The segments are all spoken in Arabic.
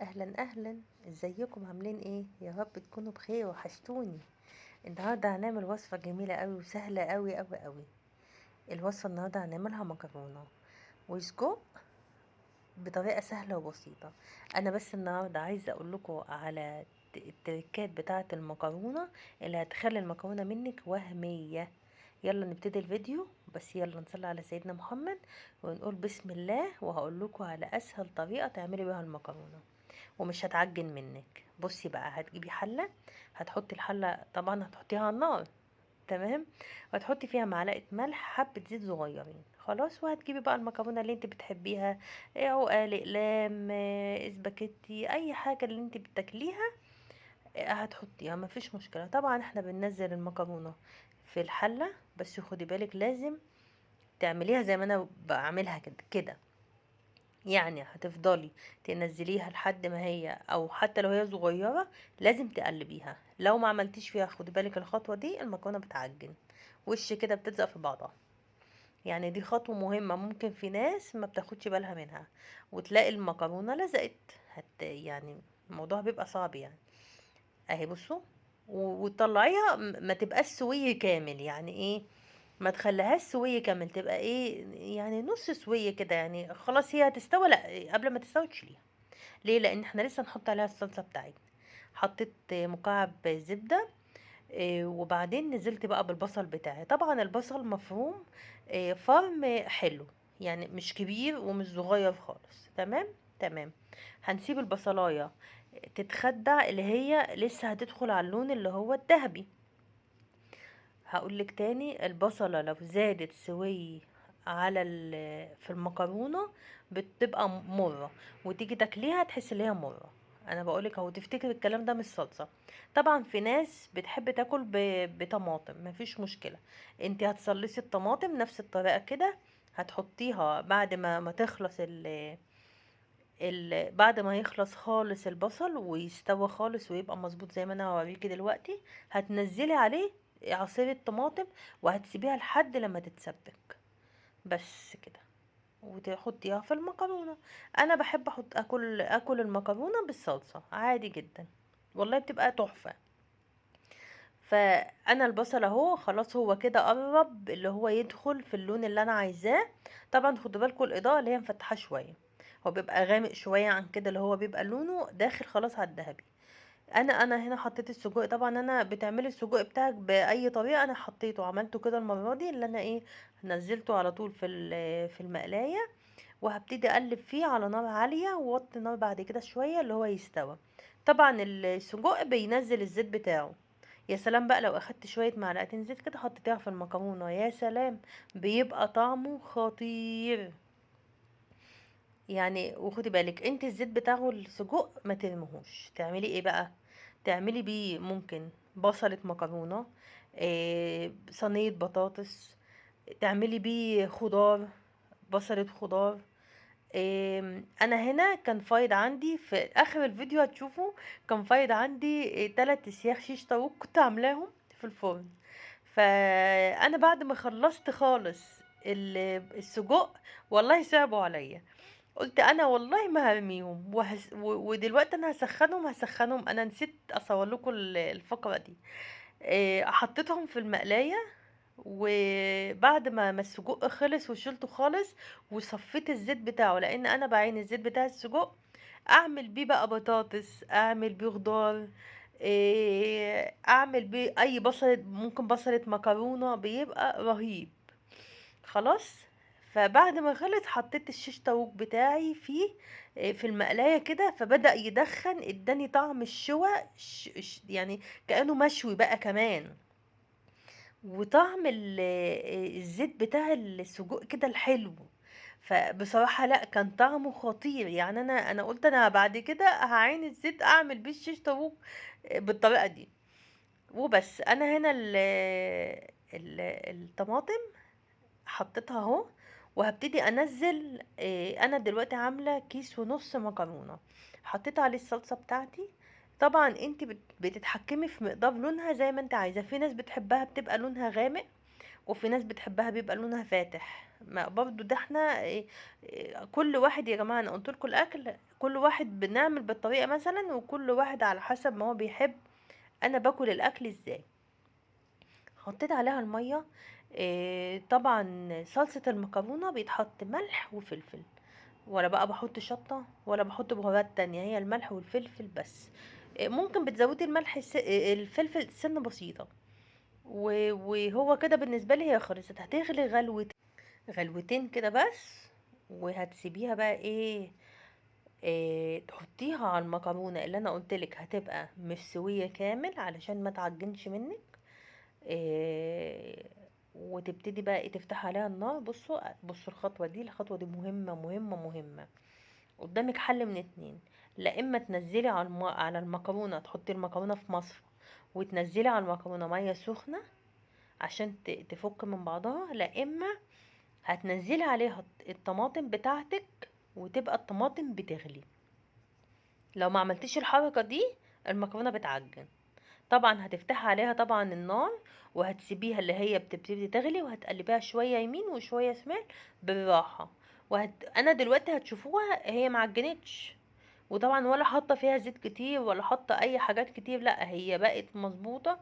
اهلا اهلا. ازيكم عاملين ايه؟ يا رب تكونوا بخير، وحشتوني. النهارده هنعمل وصفه جميله قوي وسهله قوي قوي قوي. الوصفه النهارده هنعملها مكرونه وسجق بطريقه سهله وبسيطه. انا بس النهارده عايزه اقول لكم على التركات بتاعه المكرونه اللي هتخلي المكرونه منك وهميه. يلا نبتدي الفيديو، بس يلا نصلي على سيدنا محمد ونقول بسم الله، وهقول لكم على اسهل طريقه تعملي بيها المكرونه ومش هتعجن منك. بصي بقى، هتجيبي حلة، هتحطي الحلة، طبعا هتحطيها على النار، تمام، وهتحطي فيها معلقة ملح، حبة زيت صغيرين، خلاص. وهتجيبي بقى المكرونة اللي انت بتحبيها، عقال اقلام، اسباجيتي، اي حاجة اللي انت بتاكليها هتحطيها، مفيش مشكلة. طبعا احنا بننزل المكرونة في الحلة، بس خدي بالك لازم تعمليها زي ما انا بعملها كده كده. يعني هتفضلي تنزليها لحد ما هي، او حتى لو هي صغيرة لازم تقلبيها. لو ما عملتيش فيها خدي بالك الخطوة دي، المكرونة بتعجن وش كده، بتلزق في بعضها. يعني دي خطوة مهمة، ممكن في ناس ما بتاخدش بالها منها وتلاقي المكرونة لزقت. يعني الموضوع بيبقى صعب يعني. اهي بصوا، وتطلعيها ما تبقاش سوي كامل. يعني ايه؟ ما تخليهاش سوية كامل، تبقى ايه يعني، نص سوية كده. يعني خلاص هي هتستوى، لا قبل ما تستوي تشيليها. ليه؟ لان احنا لسه نحط عليها الصلصة بتاعتنا. حطيت مكعب زبدة، وبعدين نزلت بقى بالبصل بتاعي. طبعا البصل مفروم، فرم حلو، يعني مش كبير ومش صغير خالص، تمام تمام. هنسيب البصلاية تتخدع، اللي هي لسه هتدخل على اللون اللي هو الذهبي. هقولك تاني، البصلة لو زادت سوي على في المكرونة بتبقى مرة، وتيجي تاكليها تحس ان هي مرة. انا بقولك اهو، تفتكر الكلام ده مش صلصة. طبعا في ناس بتحب تاكل بطماطم، مفيش مشكلة. انت هتصلصي الطماطم نفس الطريقة كده، هتحطيها بعد ما تخلص بعد ما يخلص خالص البصل ويستوى خالص ويبقى مظبوط زي ما انا هوريكي دلوقتي. هتنزلي عليه عصير الطماطم، وهتسيبيها لحد لما تتسبك، بس كده، وتحطيها في المكرونه. انا بحب احط اكل المكرونه بالصلصه عادي جدا، والله بتبقى تحفه. فانا البصل اهو خلاص، هو كده قرب اللي هو يدخل في اللون اللي انا عايزاه. طبعا خدوا بالكم الاضاءه اللي هي مفتحه شويه، هو بيبقى غامق شويه عن كده، اللي هو بيبقى لونه داخل خلاص على الذهبي. انا هنا حطيت السجق. طبعا انا بتعملي السجق بتاعك باي طريقه، انا حطيته عملته كده المره دي، اللي انا ايه، نزلته على طول في المقلايه، وهبتدي اقلب فيه على نار عاليه، ووطي النار بعد كده شويه اللي هو يستوى. طبعا السجق بينزل الزيت بتاعه. يا سلام بقى لو اخدت شويه معلقتين زيت كده حطيتيها في المكرونه، يا سلام، بيبقى طعمه خطير. يعني وخدي بالك انت الزيت بتاعه السجق ما ترميهوش. تعملي ايه بقى؟ تعملي بيه ممكن بصلة مكرونة، صينية بطاطس، تعملي بيه خضار، بصلة خضار. انا هنا كان فايض عندي في اخر الفيديو هتشوفوا، كان فايض عندي 3 سياخ شيش طاووق كنت عاملاهم في الفرن. فانا بعد ما خلصت خالص السجق، والله صعبوا عليا. قلت انا والله ما هرميهم، ودلوقتي انا هسخنهم. انا نسيت اصور لكم الفقرة دي. حطيتهم في المقلاية، وبعد ما السجق خلص وشلته خالص، وصفيت الزيت بتاعه، لان انا بعين الزيت بتاع السجق اعمل بيه بقى بطاطس، اعمل بيه خضار، اعمل بيه اي بصلة، ممكن بصلة مكرونة، بيبقى رهيب. خلاص. فبعد ما خلص حطيت الشيش طاووق بتاعي فيه، في المقلاية كده، فبدأ يدخن، اداني طعم الشوى، يعني كأنه مشوي بقى كمان. وطعم الزيت بتاع السجق كده الحلو. فبصراحة لا، كان طعمه خطير. يعني انا قلت انا بعد كده هعين الزيت اعمل بيه الشيش طاووق بالطريقة دي. وبس انا هنا الطماطم حطيتها اهو، وهبتدي انزل. انا دلوقتي عامله كيس ونص مكرونه، حطيت عليه الصلصه بتاعتي. طبعا انت بتتحكمي في مقدار لونها زي ما انت عايزه. في ناس بتحبها بتبقى لونها غامق، وفي ناس بتحبها بيبقى لونها فاتح. ما برضو ده احنا كل واحد يا جماعة، انا قلت لكم الاكل كل واحد بنعمل بالطريقة مثلا، وكل واحد على حسب ما هو بيحب. انا باكل الاكل ازاي؟ حطيت عليها المية. طبعا صلصة المكرونة بيتحط ملح وفلفل، ولا بقى بحط شطة ولا بحط بهارات تانية، هي الملح والفلفل بس. ممكن بتزودي الملح الفلفل سنة بسيطة. وهو كده بالنسبة لي هي خلصت. هتغلي غلوتين كده بس، وهتسيبيها بقى تحطيها على المكرونة اللي انا قلتلك هتبقى مستوية كامل علشان ما تعجنش منك. إيه وتبتدي بقى تفتح عليها النار. بصوا الخطوة دي مهمة مهمة مهمة. قدامك حل من اتنين: لا اما تنزلي على المكرونة، تحطي المكرونة في مصفى وتنزلي على المكرونة مية سخنة عشان تفك من بعضها، لا اما هتنزلي عليها الطماطم بتاعتك وتبقى الطماطم بتغلي. لو ما عملتيش الحركة دي المكرونة بتعجن. طبعا هتفتحي عليها طبعا النار، وهتسيبيها اللي هي بتبتدي تغلي، وهتقلبيها شوية يمين وشوية شمال بالراحة. انا دلوقتي هتشوفوها هي معجنتش، وطبعا ولا حاطه فيها زيت كتير ولا حاطه اي حاجات كتير، لا هي بقت مظبوطه.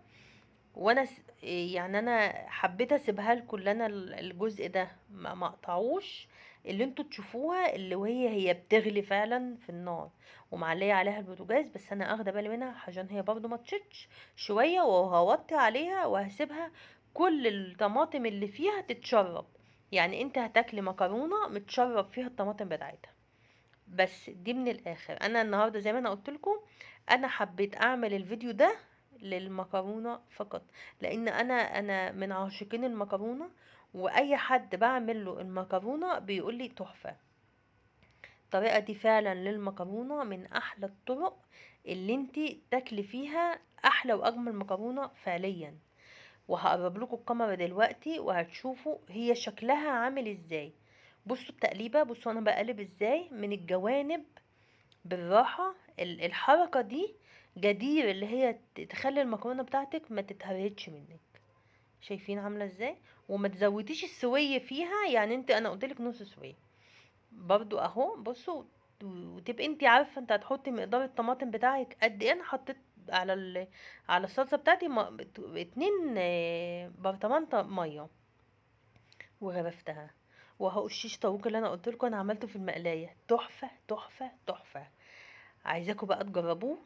وانا يعني انا حبيت اسيبها لكم، اللي انا الجزء ده ما اقطعوش، اللي انتوا تشوفوها اللي هي بتغلي فعلا في النار ومعليه عليها البوتاجاز. بس انا اخده بالي منها عشان هي برضو ما تشتش شويه، وهوطي عليها وهسيبها كل الطماطم اللي فيها تتشرب. يعني انت هتاكلي مكرونه متشرب فيها الطماطم بتاعتها. بس دي من الاخر، انا النهارده زي ما انا قلت لكم انا حبيت اعمل الفيديو ده للمكرونه فقط، لان انا من عاشقين المكرونه، واي حد بعمل له المكرونه بيقول لي تحفه. الطريقه دي فعلا للمكرونه من احلى الطرق اللي انتي تاكلي فيها احلى واجمل مكرونه فعليا. وهقرب لكم الكاميرا دلوقتي وهتشوفوا هي شكلها عامل ازاي. بصوا التقليبه، بصوا انا بقلب ازاي من الجوانب بالراحة. الحركة دي جدير اللي هي تخلي المكرونة بتاعتك ما تتهرهدش منك. شايفين عاملة ازاي؟ وما تزوديش السوية فيها، يعني انا قلتلك نص سوية برضو اهو. بصوا وتبقي انت عارفة انت هتحطي مقدار الطماطم بتاعك قد ايه. انا حطيت على الصلصة بتاعتي 2 برطمان مية وغرفتها. وهو الشيش طاووق اللي انا قلتلكوا انا عملته في المقلاية تحفة تحفة تحفة. عايزاكم بقى تجربوه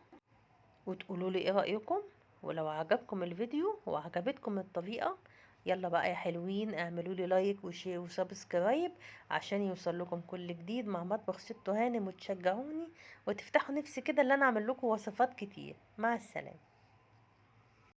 وتقولوا لي ايه رأيكم. ولو عجبكم الفيديو وعجبتكم الطريقة، يلا بقى يا حلوين اعملوا لي لايك وشير وسبسكرايب عشان يوصل لكم كل جديد مع مطبخ ست هانم، وتشجعوني وتفتحوا نفسي كده اللي انا اعمل لكم وصفات كتير. مع السلامة.